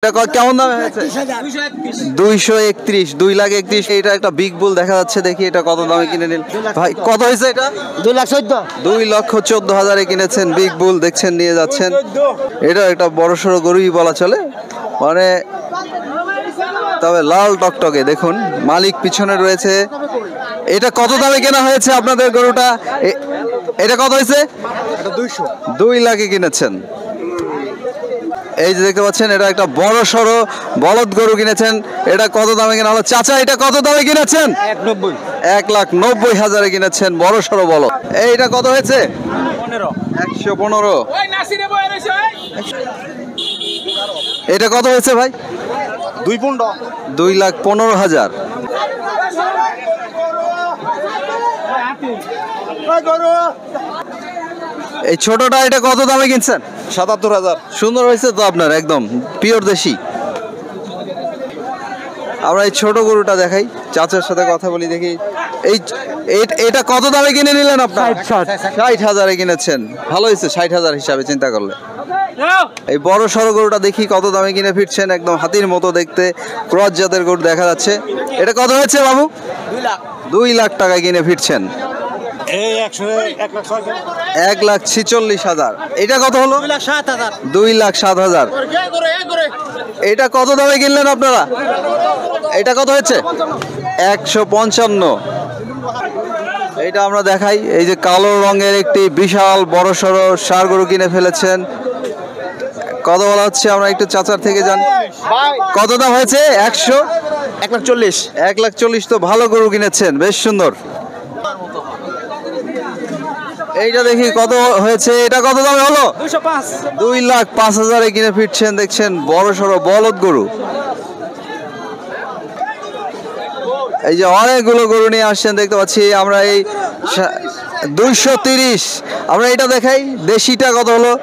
এটা কেমন দামে হয়েছে? 231, 2,31,000। এটা একটা বিগ বুল দেখা যাচ্ছে, দেখি এটা কত দামে কিনে নিল ভাই? কত হয়েছে এটা? 2,14,000 কিনেছেন বিগ বুল, দেখছেন নিয়ে যাচ্ছেন। এটা একটা বড় সড়ো গরুই বলা চলে, মানে তবে লাল টকটকে। দেখুন মালিক পিছনে রয়েছে। এটা কত দামে কেনা হয়েছে আপনাদের গরুটা? এটা কত হয়েছে? 2 লাখে কিনেছেন। এই যে দেখতে পাচ্ছেন, এটা একটা বড় সড়ো বলদ গরু কিনেছেন। এটা কত দামে কেনা হলো চাচা? এটা কত দামে কিনেছেন? 1,90,000 কিনেছেন, বড় সড়ো বলদ। এইটা কত হয়েছে? 115। এটা কত হয়েছে ভাই? 2,15,000। এই ছোটটা এটা কত দামে কিনছেন? 77,000। সুন্দর হয়েছে তো আপনার, একদম পিওর দেশি। আমরা এই ছোট গরুটা দেখাই, চাচার সাথে কথা বলি দেখি। এটা কত দামে কিনে নিলেন আপনার? 60,000 কিনেছেন। ভালো হয়েছে 60,000 হিসাবে চিন্তা করলে। এই বড় সড়ো গরুটা দেখি কত দামে কিনে ফিরছেন, একদম হাতির মতো দেখতে, ক্রস জাতের গরু দেখা যাচ্ছে। এটা কত হয়েছে বাবু? 2 লাখ টাকায় কিনে ফিরছেন। 1,46,000। এটা কত হলো? 2,07,000। এটা কত দামে কিনলেন আপনারা? এটা কত হচ্ছে? 155। এটা আমরা দেখাই, এই যে কালো রঙের একটি বিশাল বড় সড়ো ষাঁড় গরু কিনে ফেলেছেন। কত বলা হচ্ছে আমরা একটু চাচার থেকে জানি। কত দাম হয়েছে? 1,40,000। 1,40,000 তো ভালো গরু কিনেছেন, বেশ সুন্দর। এইটা দেখি কত হয়েছে? এটা কত দামে হলো? 2,05,000 কিনে ফিরছেন, দেখছেন বড় সড়ো বলদ গরু। এই যে অনেকগুলো গরু নিয়ে আসছেন দেখতে পাচ্ছি আমরা। এই 230। আমরা এটা দেখাই, দেশিটা কত হলো?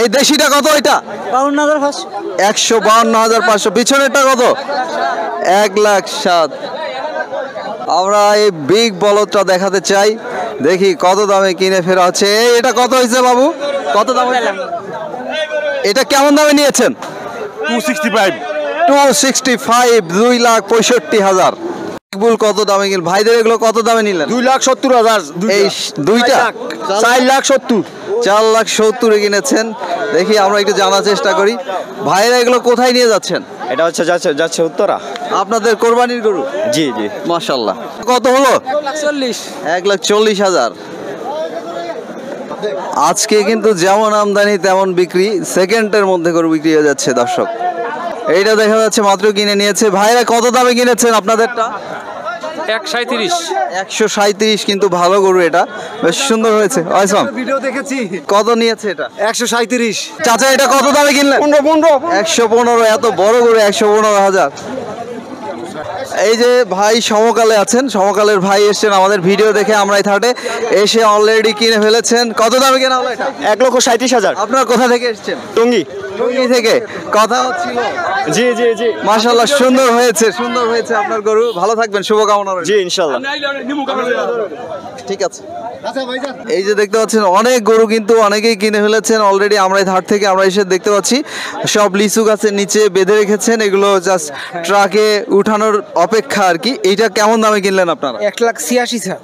এই দেশিটা কত? এটা 152,500। পিছনেরটা কত? 1,07,000। আমরা এই বিগ বলদটা দেখাতে চাই, দেখি কত দামে কিনে ফেরা হচ্ছে। এটা কত হয়েছে বাবু? কত দাম? এটা কেমন দামে নিয়েছেন? 265। 2,65,000। বুল কত দামে কিনল ভাইদের? এগুলো কত দামে নিলেন? 2,70,000। এই দুইটা 4,70,000। 4,70,000 কিনেছেন। দেখি আমরা একটু জানার চেষ্টা করি, ভাইরা এগুলো কোথায় নিয়ে যাচ্ছেন? এটা হচ্ছে যাচ্ছে উত্তরা। আপনাদের কোরবানির গরু? জি জি। মাশাআল্লাহ। কত হলো? 1,40,000। আজকে কিন্তু যেমন আমদানি তেমন বিক্রি, সেকেন্ডের মধ্যে গরু বিক্রি হয়ে যাচ্ছে দর্শক। এইটা দেখা যাচ্ছে মাত্র কিনে নিয়েছে। ভাইরা কত দামে কিনেছেন আপনাদেরটা? 137। কিন্তু ভালো গরু, এটা বেশ সুন্দর হয়েছে। ভিডিও দেখেছি। কত নিয়েছে এটা? 137। চাচা এটা কত দামে কিনলেন? 115। এত বড় গরু 115,000। এই যে ভাই সমকালে আছেন, সমকালের ভাই এসেছেন আমাদের ভিডিও দেখে, আমরা এই হাটে এসে অলরেডি কিনে ফেলেছেন। কত দামে কেনা হলো এটা? 1,37,000। আপনারা কোথা থেকে এসেছেন? টঙ্গী থেকে কথা হচ্ছিল। জি জি জি। মাশাআল্লাহ, সুন্দর হয়েছে, সুন্দর হয়েছে আপনার গরু। ভালো থাকবেন, শুভকামনা রইল। জি ইনশাআল্লাহ। ঠিক আছে। এই যে দেখতে পাচ্ছেন অনেক গরু কিন্তু অনেকেই কিনে ফেলেছেন অলরেডি। আমরা এই হাট থেকে আমরা এসে দেখতে পাচ্ছি সব লিচু গাছের নিচে বেঁধে রেখেছেন, এগুলো জাস্ট ট্রাকে উঠানোর অপেক্ষা আর কি। এইটা কেমন দামে কিনলেন আপনারা? 1,86,000।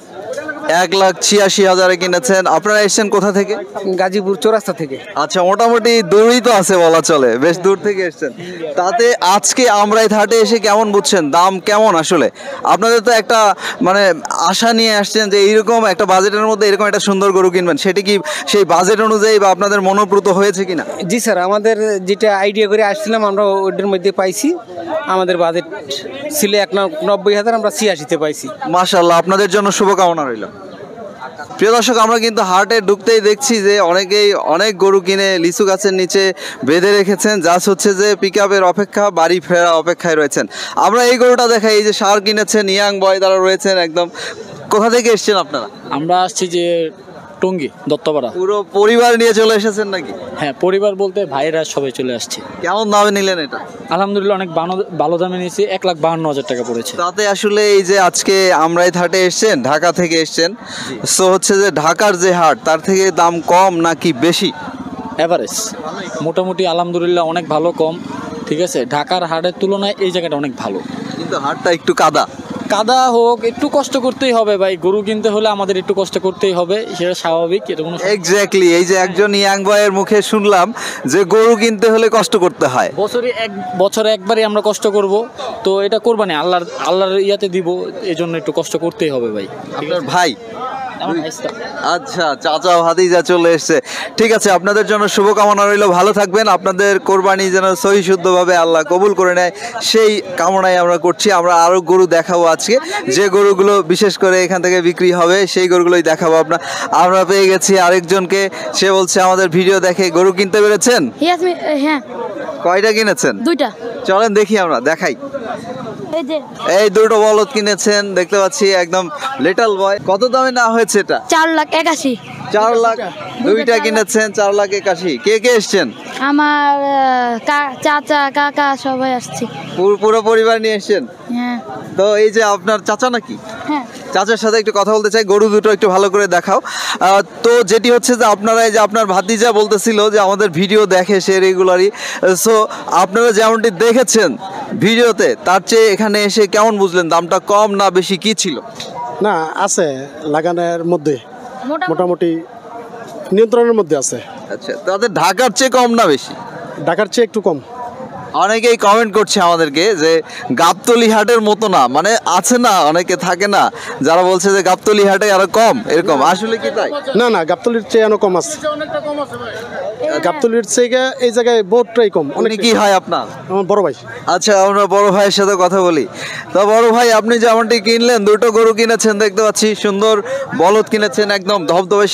1,86,000 কিনেছেন। আপনারা এসেছেন কোথা থেকে? গাজীপুর চৌরাস্তা থেকে। আচ্ছা, মোটামুটি দূরই তো আছে বলা চলে, বেশ দূর থেকে এসেছেন। তাতে আজকে আমরা এই হাটে এসে কেমন বুঝছেন, দাম কেমন? আসলে আপনাদের তো একটা মানে আশা নিয়ে আসছেন যে এইরকম একটা বাজেটের মধ্যে এরকম একটা সুন্দর গরু কিনবেন, সেটা কি সেই বাজেট অনুযায়ী বা আপনাদের মনোপ্রত হয়েছে কিনা? জি স্যার, আমাদের যেটা আইডিয়া করে আসছিলাম আমরা ওইটার মধ্যে পাইছি। আমাদের বাজেট ছিল 1,90,000, আমরা 86-তে পাইছি। মাশাআল্লাহ, আপনাদের জন্য শুভকামনা রইল। প্রিয় দর্শক, আমরা কিন্তু হাটে ঢুকতেই দেখছি যে অনেকেই অনেক গরু কিনে লিচু গাছের নিচে বেঁধে রেখেছেন, জাস্ট হচ্ছে যে পিকআপের অপেক্ষা, বাড়ি ফেরা অপেক্ষায় রয়েছেন। আমরা এই গরুটা দেখাই, এই যে ষাঁড় কিনেছেন, ইয়াং বয় তারা রয়েছেন একদম। কোথা থেকে এসেছেন আপনারা? আমরা আসছি যে টঙ্গী দত্তপাড়া। পুরো পরিবার নিয়ে চলে এসেছেন নাকি? হ্যাঁ, পরিবার বলতে ভাইয়েরা সবাই চলে আসছে। কেমন দামে নিলেন এটা? আলহামদুলিল্লাহ অনেক ভালো দামে নিয়েছি, 1,52,000 টাকা পড়েছে। তাতে আসলে এই যে আজকে আমরা এই হাটে এসেছেন, ঢাকা থেকে এসেছেন, সো হচ্ছে যে ঢাকার যে হাট তার থেকে দাম কম নাকি বেশি? এভারেজ মোটামুটি আলহামদুলিল্লাহ অনেক ভালো কম। ঠিক আছে, ঢাকার হাটের তুলনায় এই জায়গাটা অনেক ভালো। কিন্তু হাটটা একটু কাদা। কাদা হোক, একটু কষ্ট করতেই হবে ভাই, গরু কিনতে হলে আমাদের একটু কষ্ট করতেই হবে, সেটা স্বাভাবিক, এটা কোনো এক্স্যাক্টলি, এই যে একজন ইয়াং বয়ের মুখে শুনলাম যে গরু কিনতে হলে কষ্ট করতে হয়। বছরে একবারই আমরা কষ্ট করব, তো এটা কোরবানি আল্লাহর ইয়াতে দিব, এই জন্য একটু কষ্ট করতেই হবে ভাই। আপনার ভাই? আমার ভাইস্তা। আচ্ছা, চাচা ভাতিজা চলে এসছে। ঠিক আছে, আপনাদের জন্য শুভকামনা রইল, ভালো থাকবেন, আপনাদের কোরবানি যেন সহি শুদ্ধভাবে আল্লাহ কবুল করে নেয় সেই কামনাই আমরা করছি। আমরা আরো গরু দেখাবো আজকে, যে গরুগুলো বিশেষ করে এখান থেকে বিক্রি হবে সেই গরুগুলোই দেখাবো। আমরা পেয়ে গেছি আরেকজনকে, সে বলছে আমাদের ভিডিও দেখে গরু কিনতে পেরেছেন। হ্যাঁ, কয়টা কিনেছেন? 2টা। চলেন দেখি, আমরা দেখাই। এই যে এই দুটো বলদ কিনেছেন দেখতে পাচ্ছি, একদম লিটল বয়। কত দামে না হয়েছে এটা? 4,81,000। 4 লাখ। দুইটা কিনেছেন 4,81,000। কে কে এসছেন? আমার চাচা কাকা সবাই আসছে। পুরো পরিবার নিয়ে এসছেন? হ্যাঁ তো এই যে আপনার চাচা নাকি? হ্যাঁ। চাচার সাথে একটু কথা বলতে চাই, গরু দুটো একটু ভালো করে দেখাও। তো যেটি হচ্ছে যে আপনারা, এই যে আপনার ভাতিজা বলতেছিল যে আমাদের ভিডিও দেখে সে রেগুলারই, সো আপনারা যেমনটি দেখেছেন ভিডিওতে, তার চেয়ে এখানে এসে কেমন বুঝলেন? দামটা কম না বেশি কি ছিল? না, আছে লাগানোর মধ্যে, মোটামুটি নিয়ন্ত্রণের মধ্যে আছে। আচ্ছা, তাদের ঢাকার চেয়ে কম না বেশি? ঢাকার চেয়ে একটু কম। অনেকেই কমেন্ট করছে আমাদেরকে যে গাবতলী হাটের মতো না, মানে আছে না, অনেকে থাকে না যারা বলছে যে গাবতলী হাটে আরো কম, এরকম আসলে কি তাই? না, গাবতলির চেয়ে আরো কম আছে। গাবতলির চেয়ে এই জায়গায় বহুতটাই কম। উনি কি হয় আপনার? আমার বড় ভাই। আচ্ছা, আমরা বড় ভাইয়ের সাথে কথা বলি। তো বড় ভাই, আপনি যেমনটি কিনলেন, দুটো গরু কিনেছেন দেখতে পাচ্ছি, সুন্দর বলদ কিনেছেন, একদম ধবধবে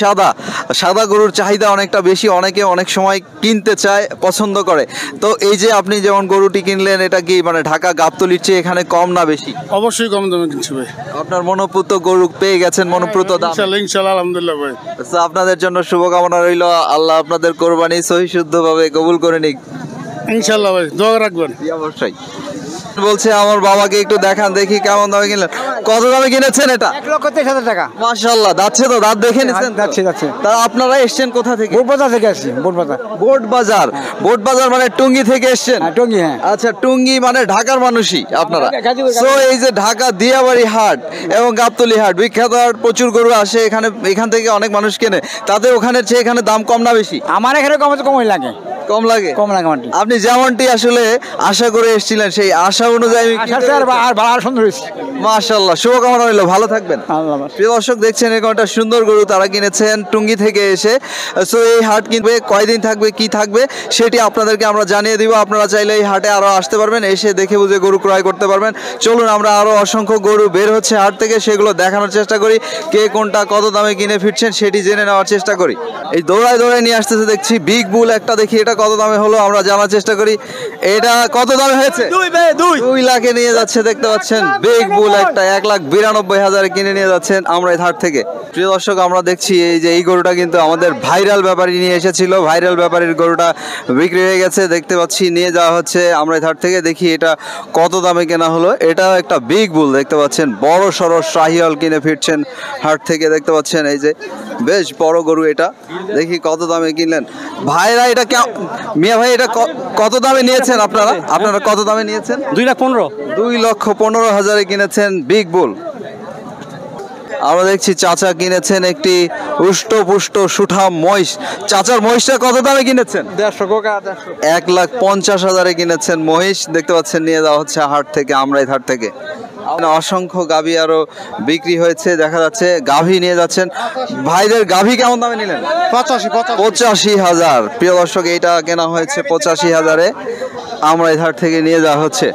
সাদা গরুর চাহিদা অনেকটা বেশি, অনেকে অনেক সময় কিনতে চায়, পছন্দ করে। তো এই যে আপনি যেমন গরুটি কিনলেন, এটা কি মানে ঢাকা গাবতলির চেয়ে এখানে কম না বেশি? অবশ্যই কম দামে কিনছি ভাই। আপনার মনোপুত গরু পেয়ে গেছেন, মনোপুত দাম। ইনশাআল্লাহ, আলহামদুলিল্লাহ ভাই। তো আপনাদের জন্য শুভকামনা রইল, আল্লাহ আপনাদের কোরবানি সহি শুদ্ধভাবে কবুল করে নিক। ইনশাআল্লাহ ভাই, দোয়া রাখবেন। অবশ্যই। বলছে আমার বাবাকে একটু দেখান, দেখি কেমন দামে কিনলেন। কত দামে কিনেছেন এটা? 1,23,000 টাকা। মাশাআল্লাহ, যাচ্ছে তো, দাঁত দেখে নিছেন? যাচ্ছে। তা আপনারা এসেছেন কোথা থেকে? বোটবাজার থেকে আসছি, বোটবাজার। বোট বাজার মানে টুঙ্গি থেকে এসেছেন? টঙ্গী, হ্যাঁ। আচ্ছা, টুঙ্গি মানে ঢাকার মানুষই আপনারা। গাজীপুর। সো এই যে ঢাকা দিয়াবাড়ি হাট এবং গাবতলী হাট বিখ্যাত হাট, প্রচুর গরু আসে এখান থেকে অনেক মানুষ কেনে। তাদের ওখানে চেয়ে এখানে দাম কম না বেশি? আমার এখানে কমই লাগে। কম লাগে? আমার। আপনি যেমনটি আসলে আশা করে এসেছিলেন, সেই আশা অনুযায়ী আর সুন্দর হয়েছে। মাশাআল্লাহ, শুভকামনা রইল, ভালো থাকবেন। প্রিয় দর্শক, দেখছেন এরকম একটা সুন্দর গরু তারা কিনেছেন টুঙ্গি থেকে এসে। সো এই হাট কিনবে, কয়দিন থাকবে, কি থাকবে সেটি আপনাদেরকে আমরা জানিয়ে দিব। আপনারা চাইলে এই হাটে আরো আসতে পারবেন, এসে দেখে বুঝে গরু ক্রয় করতে পারবেন। চলুন, আমরা আরো অসংখ্য গরু বের হচ্ছে হাট থেকে, সেগুলো দেখানোর চেষ্টা করি। কে কোনটা কত দামে কিনে ফিরছেন সেটি জেনে নেওয়ার চেষ্টা করি। এই দৌড়ায় নিয়ে আসতেছে দেখছি বিগ বুল একটা, দেখি এটা কত দামে হলো, আমরা জানার চেষ্টা করি। এটা কত দামে হয়েছে? 2 লাখে নিয়ে যাচ্ছে দেখতে পাচ্ছেন বিগ বুল একটা, 1,92,000 কিনে নিয়ে যাচ্ছেন আমরা এই হাট থেকে। প্রিয় দর্শক, আমরা দেখছি এই যে এই গরুটা কিন্তু আমাদের ভাইরাল ব্যাপারী নিয়ে এসেছিল, ভাইরাল ব্যাপারীর গরুটা বিক্রি হয়ে গেছে দেখতে পাচ্ছি, নিয়ে যাওয়া হচ্ছে আমরা এই হাট থেকে। দেখি এটা কত দামে কেনা হলো। এটা একটা বিগ বুল দেখতে পাচ্ছেন, বড় সড়ো শাহিওয়াল কিনে ফিরছেন হাট থেকে দেখতে পাচ্ছেন। এই যে বেশ বড় গরু, এটা দেখি কত দামে কিনলেন ভাইরা। এটা মিয়া ভাই, এটা কত দামে নিয়েছেন আপনারা কত দামে নিয়েছেন? 2,15,000 কিনেছেন বিগ বুল। আমরা দেখছি চাচা কিনেছেন একটি উষ্টপুষ্ট সুঠাম মহিষ। চাচার মহিষটা কত দামে কিনেছেন? 1,50,000 কিনেছেন মহিষ দেখতে পাচ্ছেন, নিয়ে যাওয়া হচ্ছে হাট থেকে, আমরা এই হাট থেকে। অসংখ্য গাভী আরো বিক্রি হয়েছে দেখা যাচ্ছে, গাভী নিয়ে যাচ্ছেন। ভাইদের গাভী কেমন দামে নিলেন? 85,000। প্রিয় দর্শক, এইটা কেনা হয়েছে 85,000-এ, আমরা এই হাট থেকে নিয়ে যাওয়া হচ্ছে।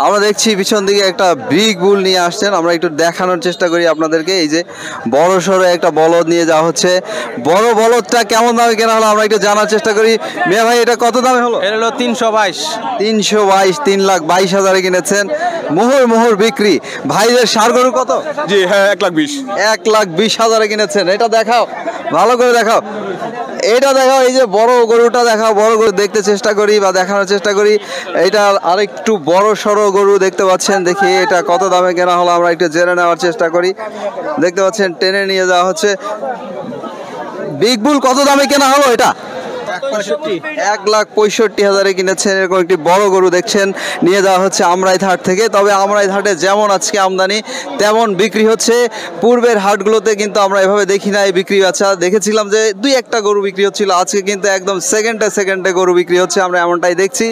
আমরা দেখছি পিছন দিকে একটা বিগ বুল নিয়ে আসছেন, আমরা একটু দেখানোর চেষ্টা করি আপনাদেরকে। এই যে বড় সড়ো একটা বলদ নিয়ে যাওয়া হচ্ছে। বড় বলদটা কেমন দামে কেনা হলো আমরা একটু জানার চেষ্টা করি। মিয়া ভাই, এটা কত দামে হলো? এটা হলো 322। 3,22,000 কিনেছেন। মোহর বিক্রি। ভাইদের ষাঁড় গরু কত? জি হ্যাঁ, 1,20,000। 1,20,000 কিনেছেন। এটা দেখাও, ভালো করে দেখাও, এটা দেখাও। এই যে বড় গরুটা দেখাও, বড় গরু দেখতে চেষ্টা করি বা দেখানোর চেষ্টা করি। এটা আরেকটু বড় সড়ো গরু দেখতে পাচ্ছেন, দেখি এটা কত দামে কেনা হলো আমরা একটু জেনে নেওয়ার চেষ্টা করি। দেখতে পাচ্ছেন টেনে নিয়ে যাওয়া হচ্ছে। বিগ বুল কত দামে কেনা হলো? এটা 1,65,000 কিনেছেন। এরকম একটি বড় গরু দেখছেন নিয়ে যাওয়া হচ্ছে আমরাই হাট থেকে। তবে আমরাই হাটে যেমন আজকে আমদানি তেমন বিক্রি হচ্ছে। পূর্বের হাটগুলোতে কিন্তু আমরা এভাবে দেখি না এই বিক্রি। আচ্ছা, দেখেছিলাম যে 2-1টা গরু বিক্রি হচ্ছিল, আজকে কিন্তু একদম সেকেন্ডে গরু বিক্রি হচ্ছে, আমরা এমনটাই দেখছি।